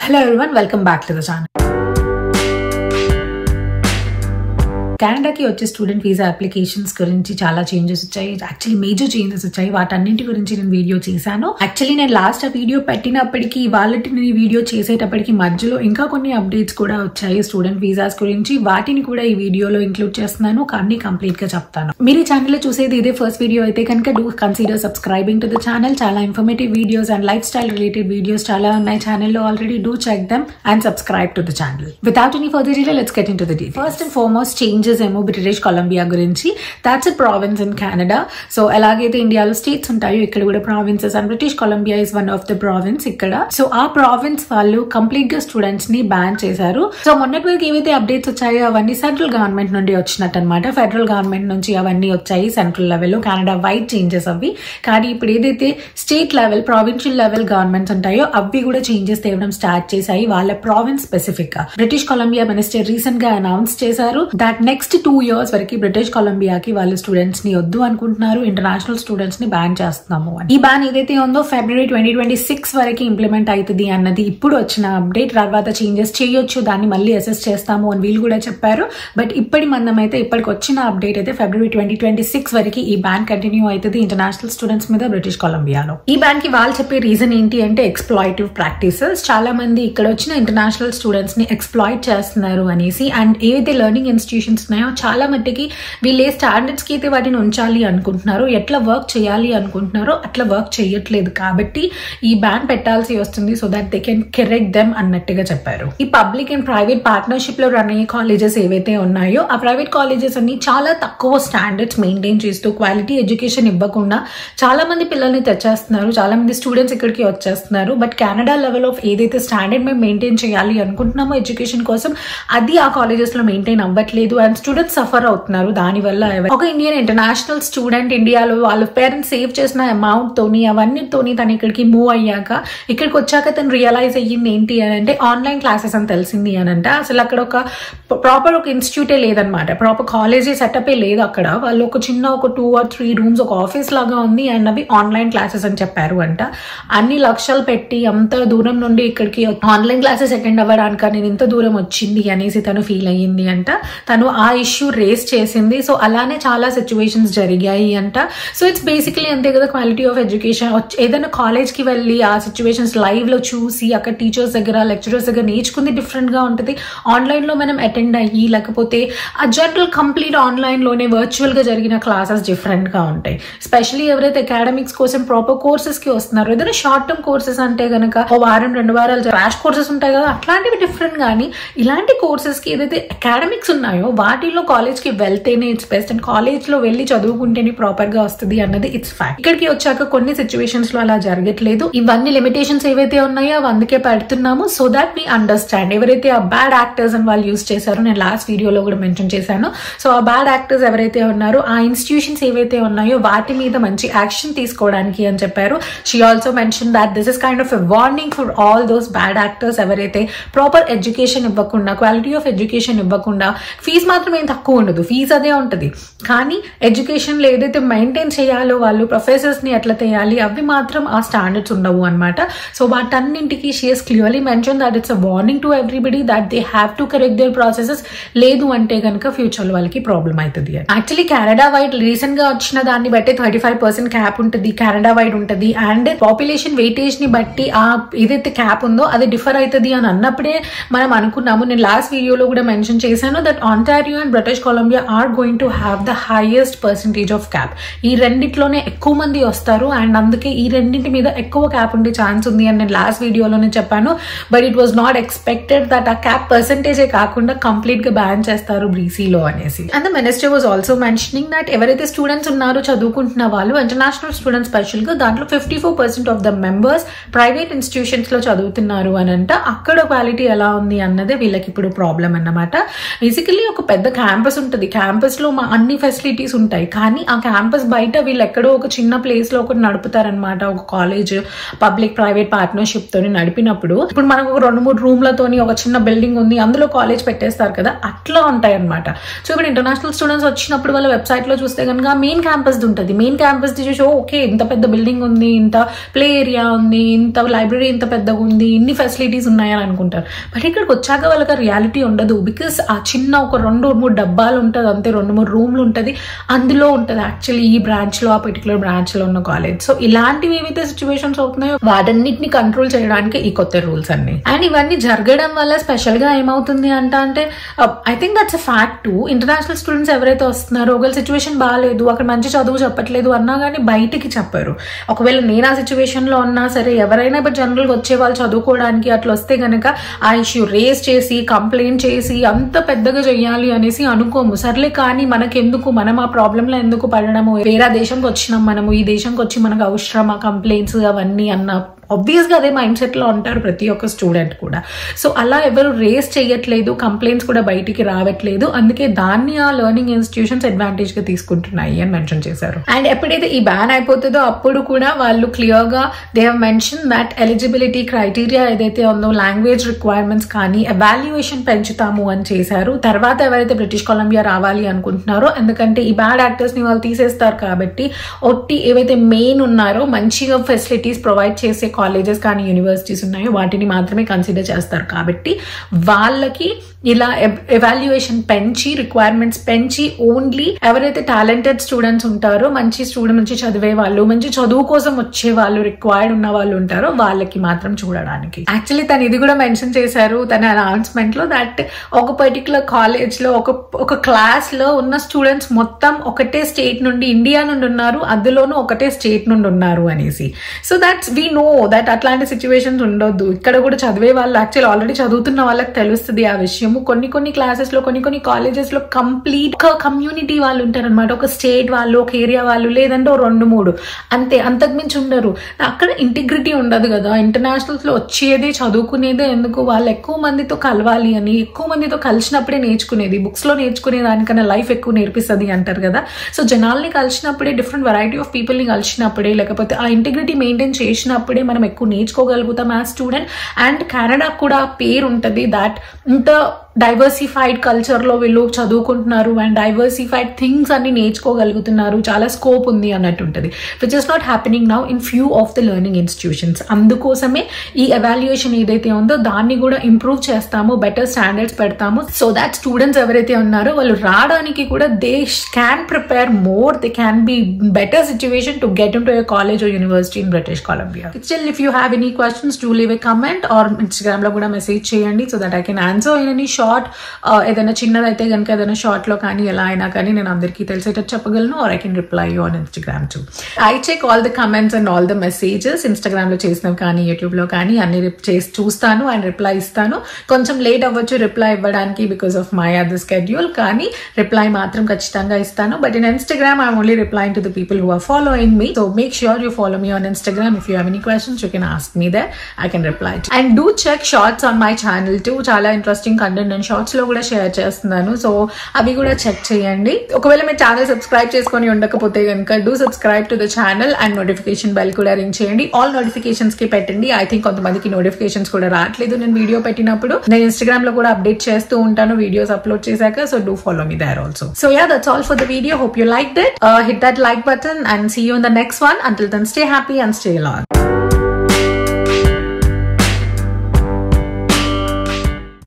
Hello everyone, welcome back to the channel. కెనడాకి వచ్చే student visa applications గురించి చాలా changes వచ్చాయి. యాక్చువల్లీ మేజర్ చేంజెస్ వచ్చాయి. వాటన్నింటి గురించి నేను వీడియో చేశాను. యాక్చువల్లీ నేను లాస్ట్ ఆ వీడియో పెట్టినప్పటికీ వాళ్ళని వీడియో చేసేటప్పటికి మధ్యలో ఇంకా కొన్ని అప్డేట్స్ కూడా వచ్చాయి స్టూడెంట్ వీసాస్ గురించి. వాటిని కూడా ఈ వీడియోలో ఇంక్లూడ్ చేస్తున్నాను. కానీ కంప్లీట్ గా చెప్తాను. మీరు ఈ ఛానల్ లో చూసేది ఇదే ఫస్ట్ వీడియో అయితే కనుక do consider subscribing to the channel. చాలా informative videos and lifestyle related videos చాలా ఉన్నాయి ఛానల్లో already. Do check them and subscribe to the channel. Without any further delay let's get into the details. First and foremost changes ఏమో British Columbia గురించి. That's a province in Canada. So ఎలాగైతే ఇండియాలో states ఉంటాయో ఇక్కడ కూడా provinces and British Columbia is one of the province ఇక్కడ. So ఆ province వాళ్ళు కంప్లీట్ గా స్టూడెంట్స్ ని బ్యాన్ చేశారు. సో మొన్నటి వరకు ఏవైతే అప్డేట్స్ వచ్చాయో అవన్నీ సెంట్రల్ గవర్నమెంట్ నుండి వచ్చినట్టు అనమాట. ఫెడరల్ గవర్నమెంట్ నుంచి అవన్నీ వచ్చాయి central level Canada wide changes అవి. కానీ ఇప్పుడు ఏదైతే state level provincial level governments ఉంటాయో అవి కూడా చేంజెస్ తేవడం స్టార్ట్ చేశాయి వాళ్ళ ప్రావిన్స్ స్పెసిఫిక్ గా. బ్రిటిష్ కొలంబియా మినిస్టర్ రీసెంట్ గా అనౌన్స్ చేశారు దట్ నెక్స్ట్ 2 years వరకు బ్రిటిష్ కొలంబియాకి వాళ్ళు స్టూడెంట్స్ ని వద్దు అనుకుంటున్నారు, ఇంటర్నేషనల్ స్టూడెంట్స్ ని బ్యాన్ చేస్తున్నాము అని. ఈ బ్యాన్ ఏదైతే ఉందో February 2026 వరకు ఇంప్లిమెంట్ అవుతుంది అన్నది ఇప్పుడు వచ్చిన అప్డేట్. తర్వాత చేంజెస్ చేయొచ్చు, దాన్ని మళ్ళీ అసెస్ చేస్తాము అని వీళ్ళు కూడా చెప్పారు. బట్ ఇప్పటి మందం అయితే ఇప్పటికి వచ్చిన అప్డేట్ అయితే February 2026 వరకు ఈ బ్యాన్ కంటిన్యూ అవుతుంది ఇంటర్నేషనల్ స్టూడెంట్స్ మీద బ్రిటిష్ కొలంబియాలో. ఈ బ్యాన్ కి వాళ్ళు చెప్పే రీజన్ ఏంటి అంటే ఎక్స్ప్లాయిటివ్ ప్రాక్టీసెస్. చాలా మంది ఇక్కడ వచ్చిన ఇంటర్నేషనల్ స్టూడెంట్స్ ని ఎక్స్ప్లాయిట్ చేస్తున్నారు అనేసి. అండ్ ఏవైతే లెర్నింగ్ ఇన్స్టిట్యూషన్స్ ఉన్నాయో చాలా మట్టికి వీళ్ళు ఏ స్టాండర్డ్స్ కి అయితే వాటిని ఉంచాలి అనుకుంటున్నారో, ఎట్లా వర్క్ చేయాలి అనుకుంటున్నారో అట్లా వర్క్ చేయట్లేదు. కాబట్టి ఈ బ్యాన్ పెట్టాల్సి వస్తుంది so that they can correct them అన్నట్టుగా చెప్పారు. ఈ పబ్లిక్ అండ్ ప్రైవేట్ పార్ట్నర్షిప్ లో రన్ అయ్యే కాలేజెస్ ఏవైతే ఉన్నాయో ఆ ప్రైవేట్ కాలేజెస్ అన్ని చాలా తక్కువ స్టాండర్డ్స్ మెయింటైన్ చేస్తూ క్వాలిటీ ఎడ్యుకేషన్ ఇవ్వకుండా చాలా మంది పిల్లల్ని తెచ్చేస్తున్నారు. చాలా మంది స్టూడెంట్స్ ఇక్కడికి వచ్చేస్తున్నారు. బట్ కెనడా లెవెల్ ఆఫ్ ఏదైతే స్టాండర్డ్ మేము మెయింటైన్ చేయాలి అనుకుంటున్నామో ఎడ్యుకేషన్ కోసం అది ఆ కాలేజెస్ లో మెయింటైన్ అవ్వట్లేదు అండ్ స్టూడెంట్స్ సఫర్ అవుతున్నారు. దానివల్ల ఒక ఇండియన్ ఇంటర్నేషనల్ స్టూడెంట్ ఇండియాలో వాళ్ళ పేరెంట్స్ సేవ్ చేసిన అమౌంట్ తోని అవన్నిటితోని తను ఇక్కడికి మూవ్ అయ్యాక ఇక్కడికి వచ్చాక తను రియలైజ్ అయ్యింది ఏంటి అని అంటే ఆన్లైన్ క్లాసెస్ అని తెలిసింది అని అంటే అసలు అక్కడ ఒక ప్రాపర్ ఒక ఇన్స్టిట్యూటే లేదనమాట. ప్రాపర్ కాలేజీ సెటప్ లేదు అక్కడ. వాళ్ళు ఒక చిన్న ఒక 2 or 3 rooms ఒక ఆఫీస్ లాగా ఉంది అండ్ అవి ఆన్లైన్ క్లాసెస్ అని చెప్పారు అంట. అన్ని లక్షలు పెట్టి అంత దూరం నుండి ఇక్కడికి ఆన్లైన్ క్లాసెస్ అటెండ్ అవ్వడానికి నేను ఇంత దూరం వచ్చింది అనేసి తను ఫీల్ అయ్యింది అంట. తను ఆ ఇష్యూ రేస్ చేసింది. సో అలానే చాలా సిచ్యువేషన్స్ జరిగాయి అంట. సో ఇట్స్ బేసికలీ అంతే కదా, క్వాలిటీ ఆఫ్ ఎడ్యుకేషన్. ఏదైనా కాలేజ్ కి వెళ్ళి ఆ సిచ్యువేషన్స్ లైవ్ లో చూసి అక్కడ టీచర్స్ దగ్గర లెక్చరర్స్ దగ్గర నేర్చుకుంది డిఫరెంట్ గా ఉంటుంది. ఆన్లైన్ లో మనం అటెండ్ అయ్యి లేకపోతే ఆ జనరల్ కంప్లీట్ ఆన్లైన్ లోనే వర్చువల్ గా జరిగిన క్లాసెస్ డిఫరెంట్ గా ఉంటాయి. స్పెషల్లీ ఎవరైతే అకాడమిక్స్ కోసం ప్రాపర్ కోర్సెస్ కి వస్తున్నారో, ఏదైనా షార్ట్ టర్మ్ కోర్సెస్ అంటే గనక ఒక వారం 2 వారాలు క్రాష్ కోర్సెస్ ఉంటాయి కదా, అట్లాంటివి డిఫరెంట్. కానీ ఇలాంటి కోర్సెస్ కి ఏదైతే అకాడమిక్స్ ఉన్నాయో వాటిలో కాలేజ్ కి వెళ్తేనే ఇట్స్ బెస్ట్ అండ్ కాలేజ్ లో వెళ్ళి చదువుకుంటేనే ప్రాపర్ గా వస్తుంది అన్నది ఇట్స్ ఫ్యాక్ట్. ఇక్కడికి వచ్చాక కొన్ని సిచ్యువేషన్స్ లో అలా జరగట్లేదు. ఇవన్నీ లిమిటేషన్స్ ఏవైతే ఉన్నాయో అవి అందుకే పెడుతున్నాము సో దాట్ వి అండర్స్టాండ్. ఎవరైతే ఆ బ్యాడ్ యాక్టర్స్ అని వాళ్ళు యూజ్ చేశారో నేను లాస్ట్ వీడియోలో కూడా మెన్షన్ చేశాను. సో ఆ బ్యాడ్ యాక్టర్స్ ఎవరైతే ఉన్నారో ఆ ఇన్స్టిట్యూషన్స్ ఏవైతే ఉన్నాయో వాటి మీద మంచి యాక్షన్ తీసుకోవడానికి అని చెప్పారు. She also mention that this is kind of a warning for all those bad actors ఎవరైతే ప్రాపర్ ఎడ్యుకేషన్ ఇవ్వకుండా క్వాలిటీ ఆఫ్ ఎడ్యుకేషన్ ఇవ్వకుండా. ఫీజు మాత్రం ఏం తక్కువ ఉండదు, ఫీజు అదే ఉంటుంది. కానీ ఎడ్యుకేషన్ లో ఏదైతే మెయింటైన్ చేయాలో వాళ్ళు ప్రొఫెసర్స్ ని ఎట్లా చేయాలి అవి మాత్రం ఆ స్టాండర్డ్స్ ఉండవు అనమాట. సో వాటన్నింటికి she has clearly mention that it's a warning to everybody that they have to correct their processes. లేదు అంటే కనుక ఫ్యూచర్ లో వాళ్ళకి ప్రాబ్లం అవుతుంది. యాక్చువల్లీ కెనడా వైడ్ రీసెంట్ గా వచ్చిన దాన్ని బట్టి 35% క్యాప్ ఉంటుంది, కెనడా వైడ్ ఉంటుంది. అండ్ పాపులేషన్ వెయిటేజ్ ని బట్టి ఆ ఏదైతే క్యాప్ ఉందో అది డిఫర్ అవుతుంది అని అన్నప్పుడే మనం అనుకున్నాము. నేను లాస్ట్ వీడియోలో కూడా మెన్షన్ చేశాను that Ontario and British Columbia are going to have the highest percentage of cap. ఈ రెండిట్లోనే ఎక్కువ మంది వస్తారు అండ్ అందుకే ఈ రెండింటి మీద ఎక్కువ క్యాప్ ఉండే ఛాన్స్ ఉంది అని నేను లాస్ట్ వీడియోలోనే చెప్పాను. But it was not expected that ఆ క్యాప్ పర్సెంటేజే కాకుండా కంప్లీట్ గా బ్యాన్ చేస్తారు బ్రీసీలో అనేసి. And the minister was also mentioning that ఎవరైతే స్టూడెంట్స్ ఉన్నారో చదువుకుంటున్న వాళ్ళు ఇంటర్నేషనల్ స్టూడెంట్స్ స్పెషల్ గా దాంట్లో 54% of the members private institutions లో చదువుతున్నారు అని అంట. అక్కడ క్వాలిటీ ఎలా ఉంది అన్నదే వీళ్ళకి ఇప్పుడు ప్రాబ్లం అన్నమాట. బేసికలీ ఒక పెద్ద క్యాంపస్ ఉంటుంది, క్యాంపస్ లో అన్ని ఫెసిలిటీస్ ఉంటాయి, కానీ ఆ క్యాంపస్ బయట వీళ్ళు ఎక్కడో ఒక చిన్న ప్లేస్ లో ఒకటి నడుపుతారనమాట. ఒక కాలేజ్ పబ్లిక్ ప్రైవేట్ పార్ట్నర్షిప్ తోని నడిపినప్పుడు ఇప్పుడు మనకు ఒక 2-3 రూమ్లతోని ఒక చిన్న బిల్డింగ్ ఉంది, అందులో కాలేజ్ పెట్టేస్తారు కదా, అట్లా ఉంటాయి అనమాట. సో ఇప్పుడు ఇంటర్నేషనల్ స్టూడెంట్స్ వచ్చినప్పుడు వాళ్ళ వెబ్సైట్ లో చూస్తే కనుక మెయిన్ క్యాంపస్ ఉంటుంది. మెయిన్ క్యాంపస్ చూసి ఓకే ఇంత పెద్ద బిల్డింగ్ ఉంది, ఇంత ప్లే ఏరియా ఉంది, ఇంత లైబ్రరీ ఇంత పెద్దగా ఉంది, ఇన్ని ఫెసిలిటీస్ ఉన్నాయని అనుకుంటారు. బట్ ఇక్కడికి వచ్చాక వాళ్ళకి రియాలిటీ ఉండదు. బికాస్ ఆ చిన్న ఒక 2-3 డబ్బాలు ఉంటుంది అంతే, 2-3 రూమ్లు ఉంటుంది, అందులో ఉంటుంది యాక్చువల్లీ ఈ బ్రాంచ్ లో ఆ పర్టికులర్ బ్రాంచ్ లో ఉన్న కాలేజ్. సో ఇలాంటివి ఏవైతే సిచ్యువేషన్స్ అవుతున్నాయో వాటన్నిటిని కంట్రోల్ చేయడానికి ఈ కొత్త రూల్స్ అన్ని. అండ్ ఇవన్నీ జరగడం వల్ల స్పెషల్ గా ఏమవుతుంది అంటే I think that's a fact to international students ఎవరైతే వస్తున్నారో ఒకవేళ సిచ్యువేషన్ బాగాలేదు, అక్కడ మంచి చదువు చెప్పట్లేదు అన్నా కానీ బయటికి చెప్పారు. ఒకవేళ నేను ఆ సిచ్యువేషన్ లో ఉన్నా సరే ఎవరైనా బట్ జనరల్ గా వచ్చే వాళ్ళు చదువుకోవడానికి అట్లా వస్తే గనక ఆ ఇష్యూ రేస్ చేసి కంప్లైంట్ చేసి అంత పెద్దగా చెయ్యాలి అనేసి అనుకోము. సర్లే కానీ మనకెందుకు, మనం ఆ ప్రాబ్లమ్ లో ఎందుకు పడడము, వేరే దేశంకి వచ్చినాం మనము, ఈ దేశంకి వచ్చి మనకు అవసరం ఆ కంప్లైంట్స్ అవన్నీ అన్న ఆబ్వియస్ గా అదే మైండ్ సెట్ లో ఉంటారు ప్రతి ఒక్క స్టూడెంట్ కూడా. సో అలా ఎవరు రేస్ చేయట్లేదు, కంప్లైంట్స్ కూడా బయటికి రావట్లేదు, అందుకే దాన్ని ఆ లెర్నింగ్ ఇన్స్టిట్యూషన్స్ అడ్వాంటేజ్ గా తీసుకుంటున్నాయి అని మెన్షన్ చేశారు. అండ్ ఎప్పుడైతే ఈ బ్యాన్ అయిపోతుందో అప్పుడు కూడా వాళ్ళు క్లియర్ గా they have mention that eligibility criteria ఏదైతే ఉందో లాంగ్వేజ్ రిక్వైర్మెంట్స్ కానీ ఎవాల్యుయేషన్ పెంచుతాము అని చేశారు. తర్వాత ఎవరైతే బ్రిటిష్ కొలంబియా రావాలి అనుకుంటున్నారో, ఎందుకంటే ఈ బ్యాడ్ యాక్టర్స్ ని వాళ్ళు తీసేస్తారు కాబట్టి ఒట్టి ఏవైతే మెయిన్ ఉన్నారో మంచిగా ఫెసిలిటీస్ ప్రొవైడ్ చేసే కాలేజెస్ కానీ యూనివర్సిటీస్ ఉన్నాయో వాటిని మాత్రమే కన్సిడర్ చేస్తారు. కాబట్టి వాళ్ళకి ఇలా ఎవాల్యుయేషన్ పెంచి రిక్వైర్మెంట్స్ పెంచి ఓన్లీ ఎవరైతే టాలెంటెడ్ స్టూడెంట్స్ ఉంటారో, మంచి స్టూడెంట్, మంచి చదివే వాళ్ళు, మంచి చదువు కోసం వచ్చే వాళ్ళు, రిక్వైర్డ్ ఉన్న వాళ్ళు ఉంటారో వాళ్ళకి మాత్రం చూడడానికి. యాక్చువల్లీ తను ఇది కూడా మెన్షన్ చేశారు తన అనౌన్స్మెంట్ లో, దట్ ఒక పర్టికులర్ కాలేజ్ లో ఒక క్లాస్ లో ఉన్న స్టూడెంట్స్ మొత్తం ఒకటే స్టేట్ నుండి, ఇండియా నుండి ఉన్నారు, అందులోనూ ఒకటే స్టేట్ నుండి ఉన్నారు అనేసి. So that's we know that అట్లాంటి సిచ్యువేషన్స్ ఉండొద్దు. ఇక్కడ కూడా చదివే వాళ్ళు యాక్చువల్లీ ఆల్రెడీ చదువుతున్న వాళ్ళకి తెలుస్తుంది ఆ విషయం. కొన్ని క్లాసెస్ లో కొన్ని కాలేజెస్ లో కంప్లీట్ కమ్యూనిటీ వాళ్ళు ఉంటారు అనమాట, ఒక స్టేట్ వాళ్ళు, ఒక ఏరియా వాళ్ళు, లేదంటే 2-3 అంతే, అంతకుమించి ఉండరు. అక్కడ ఇంటిగ్రిటీ ఉండదు కదా. ఇంటర్నేషనల్స్ లో వచ్చేదే చదువుకునేదే ఎందుకు, వాళ్ళు ఎక్కువ మందితో కలవాలి అని, ఎక్కువ మందితో కలిసినప్పుడే నేర్చుకునేది, బుక్స్ లో నేర్చుకునే దానికన్నా లైఫ్ ఎక్కువ నేర్పిస్తుంది అంటారు కదా. సో జనాల్ని కలిసినప్పుడే, డిఫరెంట్ వెరైటీ ఆఫ్ పీపుల్ ని కలిసినప్పుడే, లేకపోతే ఆ ఇంటిగ్రిటీ మెయింటైన్ చేసినప్పుడే మనం ఎక్కువ నేర్చుకోగలుగుతాం యాజ్ స్టూడెంట్. అండ్ కెనడా కూడా పేరు ఉంటుంది దాట్ ఇంత డైవర్సిఫైడ్ కల్చర్ లో వీళ్ళు చదువుకుంటున్నారు అండ్ డైవర్సిఫైడ్ థింగ్స్ అన్ని నేర్చుకోగలుగుతున్నారు, చాలా స్కోప్ ఉంది అన్నట్టు ఉంటుంది, which is not happening now in few of the learning institutions. అందుకోసమే ఈ ఎవాల్యుయేషన్ ఏదైతే ఉందో దాన్ని కూడా ఇంప్రూవ్ చేస్తాము, బెటర్ స్టాండర్డ్స్ పెడతాము, సో దాట్ స్టూడెంట్స్ ఎవరైతే ఉన్నారో వాళ్ళు రావడానికి కూడా they can prepare more, they can be better situation to get in to a college are university in British Columbia. Still if you have any questions do leave a comment or Instagram లో కూడా message చేయండి, so that I can answer in any short. ఏదైనా చిన్నదైతే కనుక ఏదైనా short లో కానీ ఎలా అయినా కానీ నేను అందరికీ తెలిసేటట్టు చెప్పగలను, or I can reply you on Instagram too. I check all the comments and all the messages. Instagram లో చేసినవి కానీ యూట్యూబ్ లో కానీ అన్ని చేసి చూస్తాను అండ్ రిప్లై ఇస్తాను. కొంచెం లేట్ అవ్వచ్చు రిప్లై ఇవ్వడానికి because of my other schedule, కానీ రిప్లై మాత్రం ఖచ్చితంగా ఇస్తాను. But in Instagram I'm only replying to the people who are following me, so make sure you follow me on Instagram. If you have any questions you can ask me there, I can reply too. And do check shorts on my channel too, చాలా interesting content నేను shorts లో కూడా share చేస్తున్నాను, so అవి కూడా check చేయండి. ఒకవేళ మీ channel subscribe చేసుకొని ఉండకపోతే కనుక do subscribe to the channel and notification bell కూడా రింగ్ చేయండి. ఆల్ నోటిఫికేషన్స్ కి పెట్టండి. ఐ థింక్ కొంతమందికి నోటిఫికేషన్స్ కూడా రావట్లేదు నేను వీడియో పెట్టినప్పుడు. నేను ఇన్స్టాగ్రామ్ లో కూడా అప్డేట్ చేస్తూ ఉంటాను వీడియోస్ అప్లోడ్ చేశాక, so do follow me there also. So yeah, that's all for the video. Hope you liked it. Hit that like button and see you in the next one. Until then, stay happy and stay long.